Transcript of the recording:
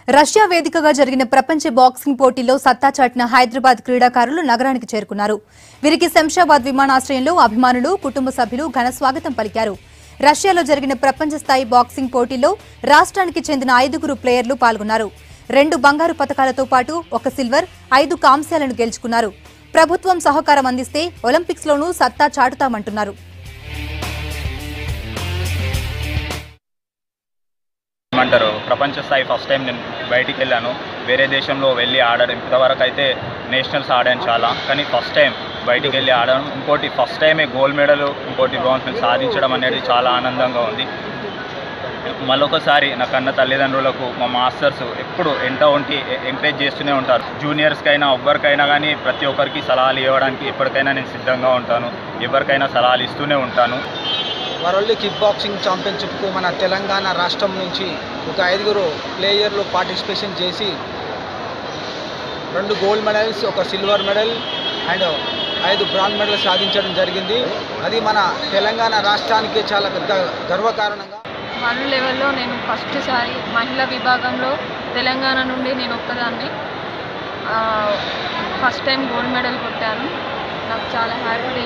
Russia వేదికగా జరిగిన ప్రపంచ బాక్సింగ్ పోటీలో సత్తా చాటిన హైదరాబాద్ క్రీడాకారులు నగరానికి చేరుకున్నారు. వీరికి శంషాబాద్ విమానాశ్రయంలో అభిమానులు, కుటుంబ సభ్యులు ఘన స్వాగతం పలికారు. రష్యాలో జరిగిన ప్రపంచ స్థాయి బాక్సింగ్ పోటీలో రాష్ట్రానికి చెందిన 5 ప్లేయర్లు పాల్గొన్నారు. 2 బంగారు పతకాలతో పాటు 1 సిల్వర్, 5 కాంస్యాలను గెలుచుకున్నారు. ప్రభుత్వం సహకారం అందిస్తే ఒలింపిక్స్లోనూ సత్తా చాటుతామంటున్నారు. అంటారు ప్రపంచ స్థాయి ఫస్ట్ టైం నేను బయటికి వెళ్ళాను. వేరే దేశంలో వెళ్ళి ఆడడం ఇంతవరకు అయితే నేషనల్స్ ఆడాను చాలా, కానీ ఫస్ట్ టైం బయటికి వెళ్ళి ఆడడం, ఇంకోటి ఫస్ట్ టైమే గోల్డ్ మెడల్, ఇంకోటి బ్రాంజ్ మెడల్ సాధించడం అనేది చాలా ఆనందంగా ఉంది. మరొకసారి నా కన్న తల్లిదండ్రులకు, మా మాస్టర్స్ ఎప్పుడు ఉండి ఎంకరేజ్ చేస్తూనే ఉంటారు. జూనియర్స్కైనా ఎవ్వరికైనా కానీ ప్రతి ఒక్కరికి సలహాలు ఇవ్వడానికి ఎప్పటికైనా నేను సిద్ధంగా ఉంటాను. ఎవరికైనా సలహాలు ఇస్తూనే ఉంటాను. వరల్డ్ కిక్ బాక్సింగ్ ఛాంపియన్షిప్కు మన తెలంగాణ రాష్ట్రం నుంచి ఒక 5 ప్లేయర్లు పార్టిసిపేషన్ చేసి 2 gold medals, 1 silver medal and 5 bronze medal సాధించడం జరిగింది. అది మన తెలంగాణ రాష్ట్రానికి చాలా పెద్ద గర్వకారణంగా. వరల్డ్ లెవెల్లో నేను ఫస్ట్ సారి మహిళా విభాగంలో తెలంగాణ నుండి నేను ఒక్కదాన్ని ఫస్ట్ టైం గోల్డ్ మెడల్ కొట్టాను. నాకు చాలా హ్యాపీ.